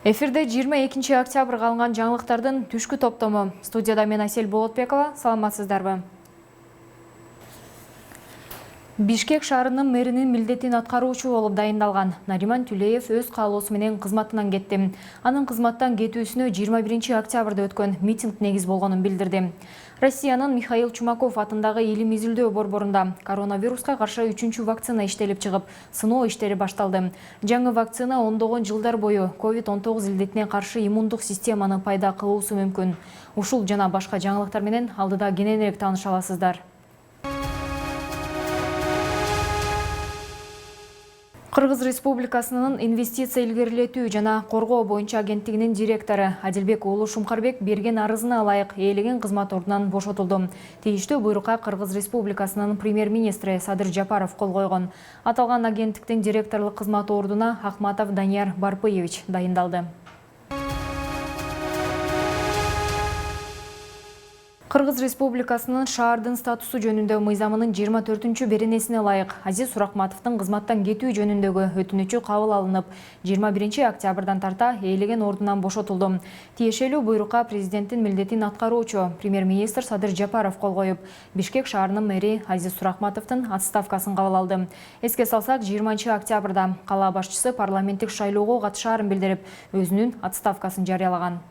Эфирде 22 октябрга алынган жаңылыктардын түшкү топтому. Студияда мен Асель Болотбекова. Саламатсыздарбы? Бишкек шаарынын мэринин милдетин аткаруучу болуп дайындалган Нариман Тюлеев өз каалоосу менен кызматынан кетти. Анын кызматтан кетүүсүнө 21 октябрда өткөн митинг негиз болгонун билдирди. Россиянын Михаил Чумаков атындагы илим изилдөө борборунда коронавируска каршы 3-чү вакцина иштелип чыгып, сыноо иштери башталды. Жаңы вакцина ондогон жылдар бою COVID-19 илдетине каршы иммундук системаны пайда кылуусу мүмкүн. Ушул жана башка жаңылыктар менен алдыда кененирээк тааныша аласыздар. Кыргыз Республикасынын инвестиция илгерилетүү жана коргоо боюнча агенттигинин директору Адилбек уулу Шумкарбек берген арызына ылайык ээлеген кызмат ордунан бошотулду. Тийиштүү буйрукка Кыргыз Республикасынын премьер-министри Садыр Жапаров кол койгон. Аталган агенттиктин директорлук кызмат ордуна Ахматов Данияр Барпыевич дайындалды. Кыргыз Республикасынын шаардын статусу жөнүндө мыйзамынын 24-чү беренесине ылайык Азиз Суракматовдун кызматтан кетүү жөнүндөгү өтүнүчү кабыл алынып, 21 октябрдан тарта ээлеген ордунан бошотулду. Тиешелүү буйрукка президенттин милдетин аткаруучу премьер-министр Садыр Жапаров кол коюп, Бишкек шаарынын мэри Азиз Суракматовдун отставкасын кабыл алды. Эске салсак, 20 октябрда кала башчысы парламенттик шайлоого катышаарын билдирип, өзүнүн отставкасын жарыялаган.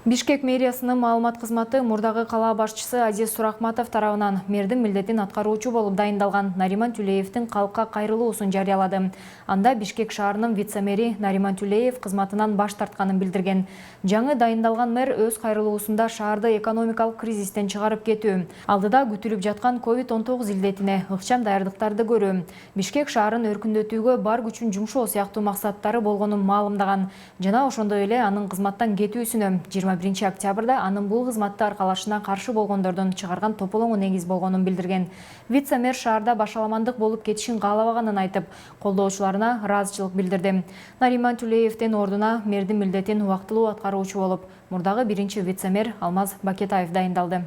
Бишкек мэриясынын маалымат кызматы мурдагы кала башчысы Азиз Суракматов тарабынан мэрдин милдетин аткаруучу болуп дайындалган Нариман Тюлеевдин калкка кайрылуусун жарыялады. Анда Бишкек шаарынын вице-мэри Нариман Тюлеев кызматынан баш тартканын билдирген. Жаңы дайындалган мэр өз кайрылуусунда шаарды экономикалык кризистен чыгарып кетүү, алдыда күтүлүп жаткан COVID-19 илдетине ыкчам даярдыктарды көрүү, Бишкек шаарын өркүндөтүүгө бар күчүн жумшоо сыяктуу максаттары болгонун маалымдаган жана ошондой эле анын кызматтан кетүүсүнө 21 октябрда анын бул кызматты аркалашына каршы болгондордун чыгарган тополоңу негиз болгонун билдирген. Вице-мэр шаарда башаламандык болуп кетишин каалабаганын айтып, колдоочуларына ыраазычылык билдирди. Нариман Тюлеевдин ордуна мэрдин милдетин убактылуу аткаруучу болуп, мурдагы биринчи вице-мэр Алмаз Бакетаев дайындалды.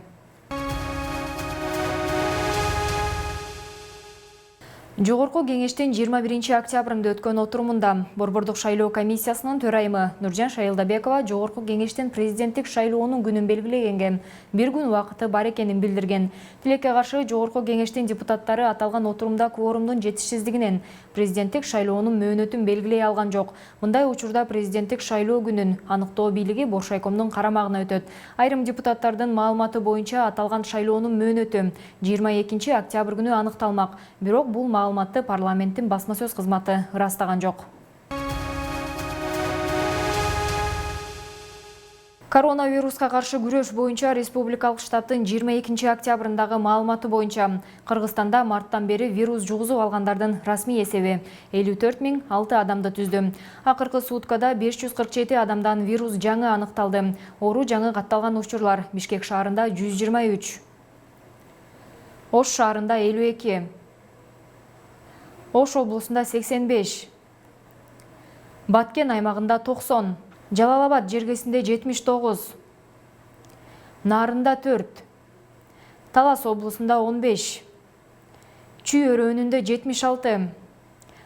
Жогорку кеңештин 21 октябрында өткөн отурумунда Борбордук шайлоо комиссиясынын төрайымы Нуржан Шайылдабекова жогорку кеңештин президенттик шайлоонун күнүн белгилегенге бир күн убакыты бар экенин билдирген. Тилекке каршы жогорку кеңештин депутаттары аталган отурумда кворумдун жетишсиздигинен президенттик шайлоонун мөөнөтүн белгилей алган жок. Мындай учурда президенттик шайлоо күнүн аныктоо бийлиги Боршайкомдун карамагына өтөт. Айрым депутаттардын маалыматы боюнча аталган шайлоонун мөөнөтү 22 октябрь күнү аныкталмак. Бирок бул маалыматты парламенттин басма сөз кызматы ырастаган жок. Коронавируска каршы күрөш боюнча республикалык штабтын 22 октябрындагы маалыматы боюнча Кыргызстанда марттан бери вирус жугузуп алгандардын расмий эсеби 54.006 адамды түздү. Акыркы суткада 547 адамдан вирус жаңы аныкталды. Оору жаңы катталган учурлар Бишкек шаарында 123, Ош шаарында 52, Ош облусунда 85, Баткен аймагында 90, Жалал-Абад жергесинде 79, Нарында 4, Талас облусунда 15, Чүй өрөөнүндө 76,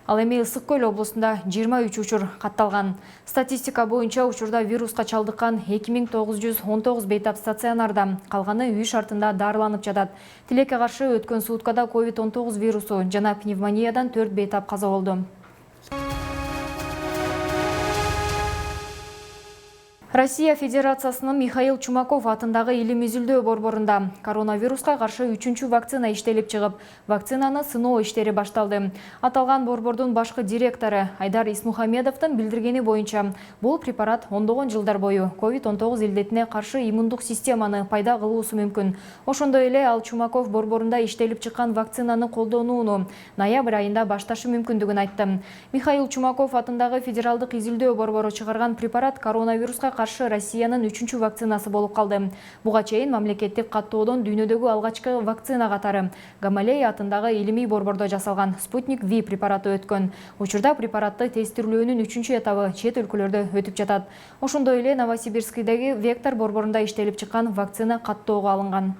ал эми Ысык Көл облусунда 23 учур катталган. Статистика боюнча учурда вируска чалдыккан 2919 бейтап стационарда, калганы үй шартында дарыланып жатат. Тилекке каршы өткөн суткада COVID-19 вирусу жана пневмониядан 4 бейтап каза болду. Россия Федерациясынын Михаил Чумаков атындагы илим изилдөө борборунда коронавируска каршы 3-чү вакцина иштелип чыгып, вакцинаны сыноо иштери башталды. Аталган борбордун башкы директору Айдар Исмухамедовдун билдиргени боюнча, бул препарат ондогон жылдар бою COVID-19 илдетине каршы иммундук системаны пайда кылуусу мүмкүн. Ошондой эле ал Чумаков борборунда иштелип чыккан вакцинаны колдонууну ноябрь айында башташы мүмкүндүгүн айтты. Михаил Чумаков атындагы федералдык изилдөө борбору чыгарган препарат коронавируска каршы Россиянын 3-чү вакцинасы болуп калды. Буга чейин мамлекеттик каттоодон дүйнөдөгү алгачкы вакцина катары Гамалей атындагы илимий борбордо жасалган Спутник V препараты өткөн. Учурда препаратты тестирлөөнүн 3-чү этабы чет өлкөлөрдө өтүп жатат. Ошондой эле Новосибирскидеги Вектор борборунда иштелип чыккан вакцина каттоого алынган.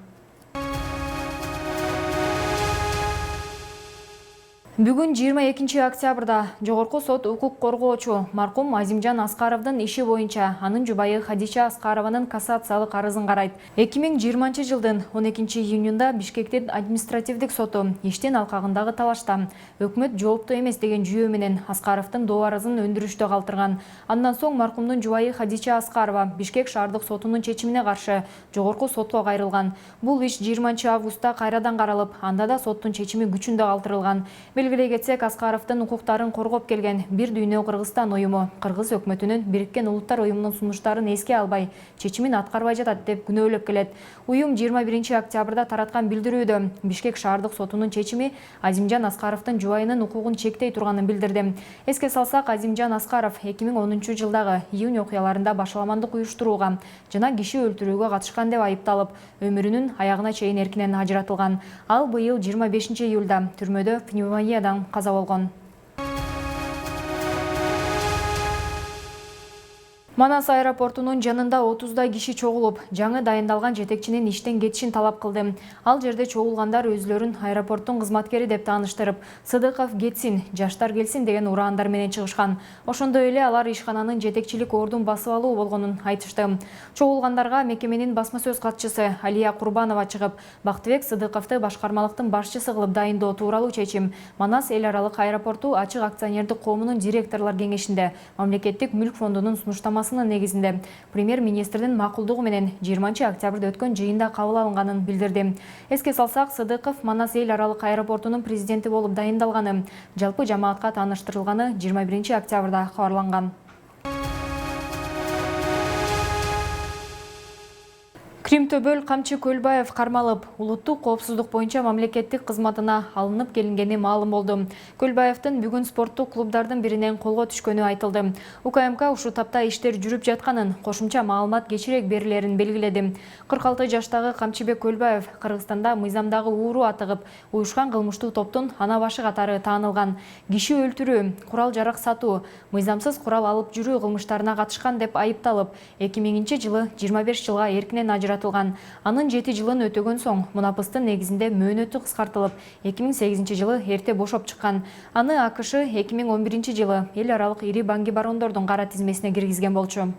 Бүгүн 22 октябрда Жогорку сот укук коргоочу маркум Азимжан Аскаровдун иши боюнча анын жубайы Хадича Аскарованын кассациялык арызын карайт. 2020 жылдын 12 июнунда Бишкектин административдик соту иштин алкагындагы талашта өкмөт жооптуу эмес деген жүйө менен Аскаровдун доо арызын өндүрүштө калтырган. Андан соң маркумдун жубайы Хадича Аскарова Бишкек шаардык сотунун чечимине каршы Жогорку сотко кайрылган. Бул иш 20 августта кайрадан каралып, анда да соттун чечими күчүндө калтырылган. Белгилей кетсек, Аскаровдун укуктарын коргоп келген Бир Дүйнө Кыргызстан уюму Кыргыз өкмөтүнүн Бириккен Улуттар уюмунун сунуштарын эске албай, чечимин аткарбай жатат деп күнөөлөп келет. Уюм 21 октябрда тараткан билдирүүдө Бишкек шаардык сотунун чечими Азимжан Аскаровдун жубайынын укугун чектей турганын билдирди. Эске салсак, Азимжан Аскаров 2010 жылдагы июнь окуяларында башаламандык уюштурууга жана киши өлтүрүүгө катышкан деп айыпталып, өмүрүнүн аягына чейин эркинен ажыратылган. Ал быйыл 25 июлда түрмөдө пневмониядан каза болгон. Манас аэропортунун жанында 30 киши чогулуп, жаңы дайындалган жетекчинин иштен кетишин талап кылды. Ал жерде чогулгандар өзлөрүн аэропорттун кызматкери деп тааныштырып, Сыдыков кетсин, жаштар келсин деген ураандар менен чыгышкан. Ошондой эле алар ишкананын жетекчилик ордун басып алуу болгонун айтышты. Чогулгандарга мекеменин басма сөз катчысы Алия Курбанова чыгып, Бактыбек Сыдыковду башкармалыктын башчысы кылып дайындоо тууралуу чечим Манас эл аралык аэропорту ачык акционердик коомунун директорлор кеңешинде мамлекеттик мүлк фондунун сунуштамасы негизинде премьер-министрдин макулдугу менен 20 октябрда өткөн жыйында кабыл алынганын билдирди. Эске салсак, Сыдыков Манас эл аралык аэропортунун президенти болуп дайындалганы, жалпы жамаатка тааныштырылганы 21 октябрда кабарланган. Кримтөбөл Камчы Көлбаев кармалып, улуттук коопсуздук боюнча мамлекеттик кызматына алынып келингени маалым болду. Көлбаевдин бүгүн спорттук клубдардын биринен колго түшкөнү айтылды. УКМК ушул тапта иштер жүрүп жатканын, кошумча маалымат кечирээк берилерин белгиледи. 46 жаштагы Камчыбек Көлбаев Кыргызстанда мыйзамдагы ууру атыгып, уюшкан кылмыштуу топтун ана башы катары таанылган. Киши өлтүрүү, курал жарак сатуу, мыйзамсыз курал алып жүрүү кылмыштарына катышкан деп айыпталып, 2000 жылы 25 жылга эркинен ажыратылган. Анын 7 жылын өтөгөн соң мунапыстын негизинде мөөнөтү кыскартылып, 2008 жылы эрте бошоп чыккан. Аны АКШ 2011 жылы эл аралык ири банги барондордун кара тизмесине киргизген болчу.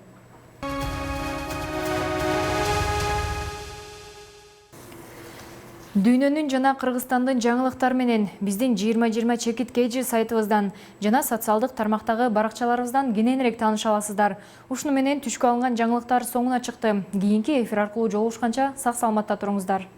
Дүйнөнүн жана Кыргызстандын жаңылыктары менен биздин 2020 чекит KG сайтыбыздан жана социалдык тармактагы баракчаларыбыздан кененирээк тааныша аласыздар. Ушуну менен түшкө алынган жаңылыктар соңуна чыкты. Кийинки эфир аркылуу жолугушканча сак саламатта туруңуздар.